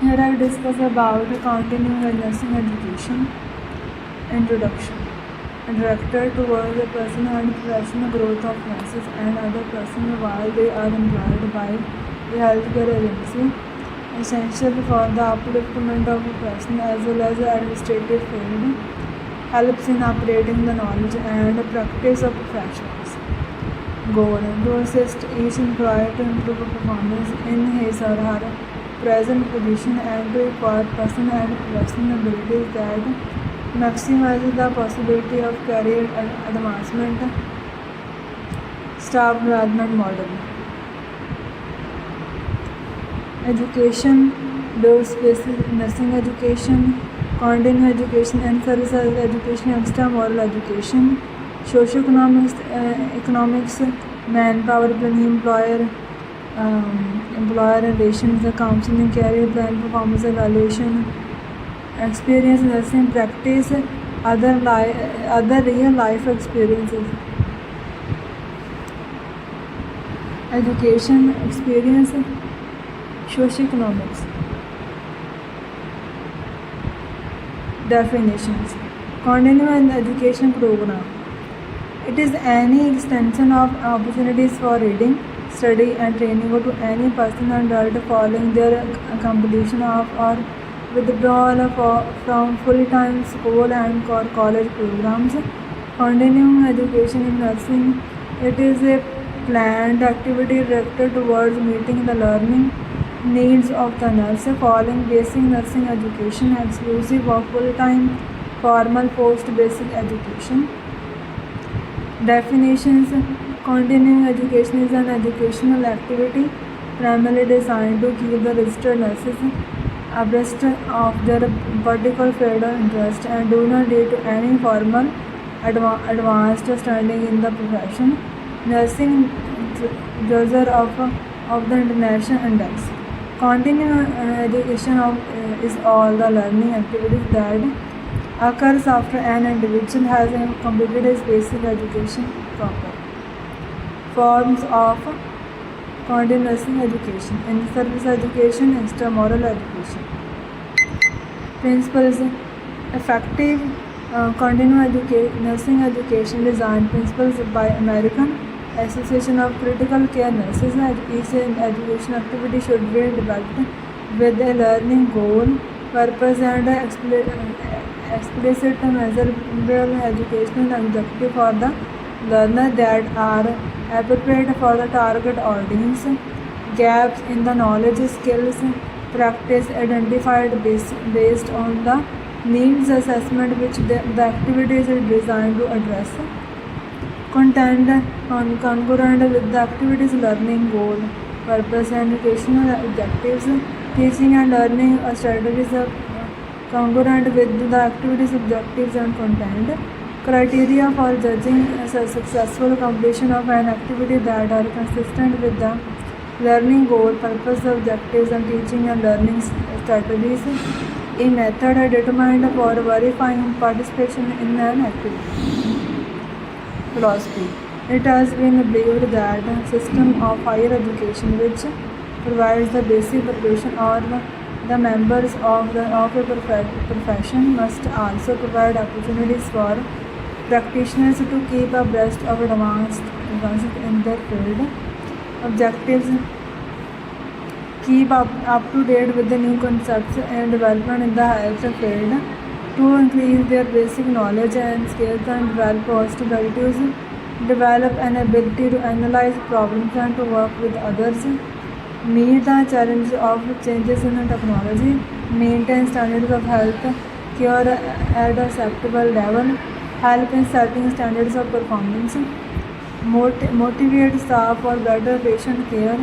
Here I discuss about continuing nursing education. Introduction. A director towards the personal and professional growth of nurses and other personnel while they are employed by the healthcare agency, essential for the upliftment of professional as well as the administrative field, helps in operating the knowledge and practice of professionals. Goal: to assist each employee to improve performance in his or her present position and to acquire personal and professional abilities that maximizes the possibility of career advancement. Staff development model. Education: those basic nursing education, continuing education and service education, extra-mural education, socio-economics, economics, manpower planning, employer relations, counseling, career plan, performance evaluation, experience nursing practice, other real life experiences. Education, experience, socio-economics. Definitions. Continuing education program. It is any extension of opportunities for reading, study and training to any person and adult following their completion of or withdrawal from full-time school and college programs. Continuing education in nursing. It is a planned activity directed towards meeting the learning needs of the nurse following basic nursing education, exclusive of full-time formal post-basic education. Definitions. Continuing education is an educational activity primarily designed to keep the registered nurses abreast of their particular field of interest and do not lead to any formal advanced standing in the profession. Nursing user of the International Index. Continuing education is all the learning activities that occurs after an individual has completed his basic education proper. Forms of continuing nursing education: in-service education, extramural education. Principles. Effective continuing nursing education design principles by American Association of Critical Care Nurses. Each education activity should be developed with a learning goal, purpose and explicit measurable educational objective for the learner that are appropriate for the target audience. Gaps in the knowledge, skills, practice identified based on the needs assessment which the activity is designed to address. Content congruent with the activity's learning goal, purpose and educational objectives. Teaching and learning strategies are congruent with the activity's objectives and content. Criteria for judging a successful completion of an activity that are consistent with the learning goal, purpose, objectives and teaching and learning strategies. A method determined for verifying participation in an activity. Philosophy. It has been believed that a system of higher education which provides the basic preparation or the members of a profession must also provide opportunities for practitioners to keep abreast of advances in their field. Objectives. Keep up to date with the new concepts and development in the health field, to increase their basic knowledge and skills and develop positive attitudes, develop an ability to analyze problems and to work with others, meet the challenges of changes in the technology, maintain standards of health care at a acceptable level, help in setting standards of performance, motivate staff for better patient care,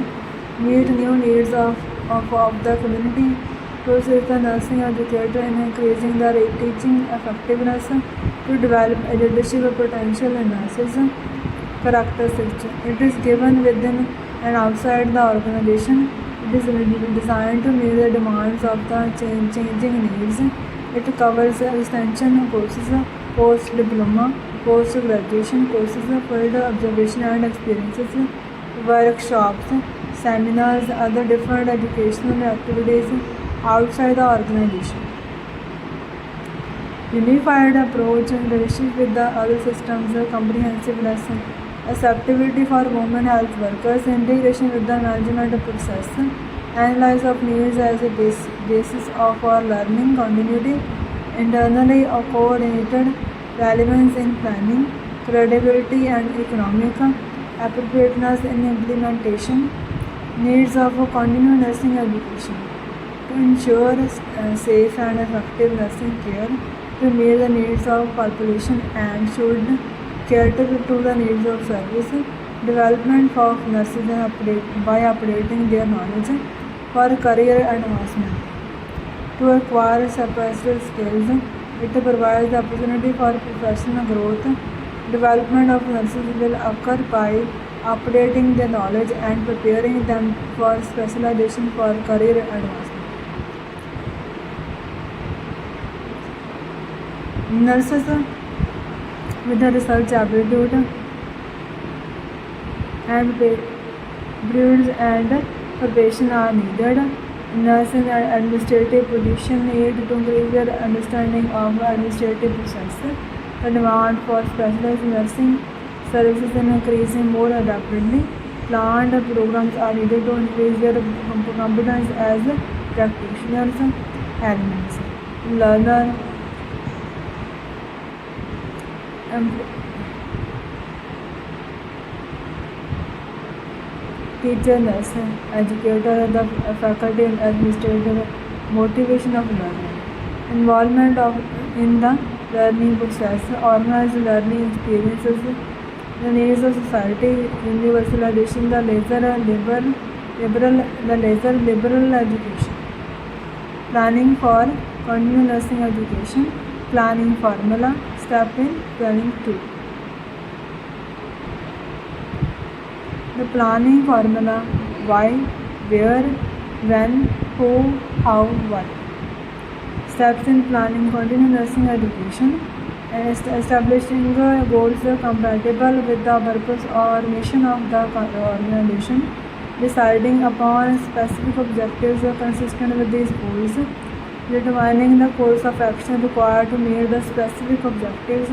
meet new needs of the community, to assist the nursing educator in increasing the teaching effectiveness, to develop a leadership potential in nurses. Characteristics. It is given within and outside the organization. It is designed to meet the demands of the changing needs. It covers extension courses, post-diploma, post-graduation courses, field observation and experiences, workshops, seminars, other different educational activities, outside the organization. Unified approach and relationship with the other systems, comprehensiveness, acceptability for women health workers, integration with the management process, analysis of needs as a basis of our learning continuity, internally or coordinated relevance in planning, credibility and economic appropriateness in implementation, needs of a continuing nursing education to ensure safe and effective nursing care, to meet the needs of population and should cater to the needs of service, development of nurses by updating their knowledge for career advancement. To acquire special skills, it provides the opportunity for professional growth. Development of nurses will occur by updating their knowledge and preparing them for specialization for career advancement. Nurses with a research aptitude and breeds and preparation are needed. Nurse in an administrative position need to increase their understanding of administrative process. The demand for specialized nursing services is increasing more rapidly. Planned programs are needed to increase their competence as practitioners. Elements: learner, teacher, nurse, educator, the faculty and administrator, motivation of learning, involvement in the learning process, organized learning experiences, the needs of society, universalization, the liberal education, planning for continuing nursing education, planning formula, step in planning 2. The planning formula: why, where, when, who, how, what. Steps in planning continuing nursing education: and establishing goals compatible with the purpose or mission of the organization, deciding upon specific objectives consistent with these goals, determining the course of action required to meet the specific objectives,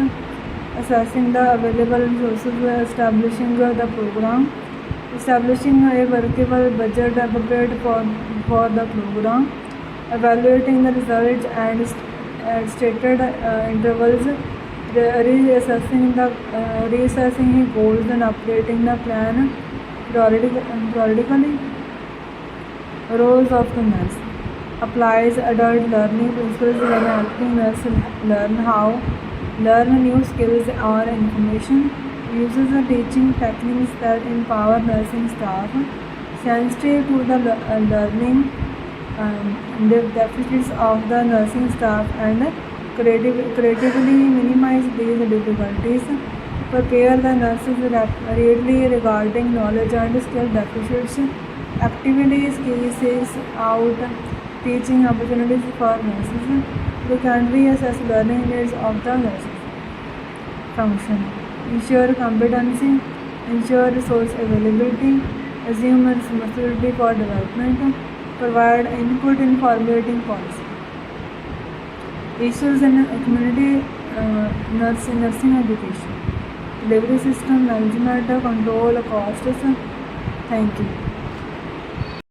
assessing the available resources, establishing the program, establishing a workable budget appropriate for the program, evaluating the results and stated intervals, reassessing goals and updating the plan periodically. Roles of the nurse: applies adult learning principles when helping nurses learn new skills or information, uses the teaching techniques that empower nursing staff, sensitive to the learning the deficits of the nursing staff and creatively minimize these difficulties, prepare the nurses readily regarding knowledge and skill deficits, actively seeks out teaching opportunities for nurses, frequently assess learning needs of the nurses. Function: ensure competency, ensure resource availability, assume responsibility for development, provide input in formulating policy. Issues in community nursing education: delivery system, management, control, costs. Thank you.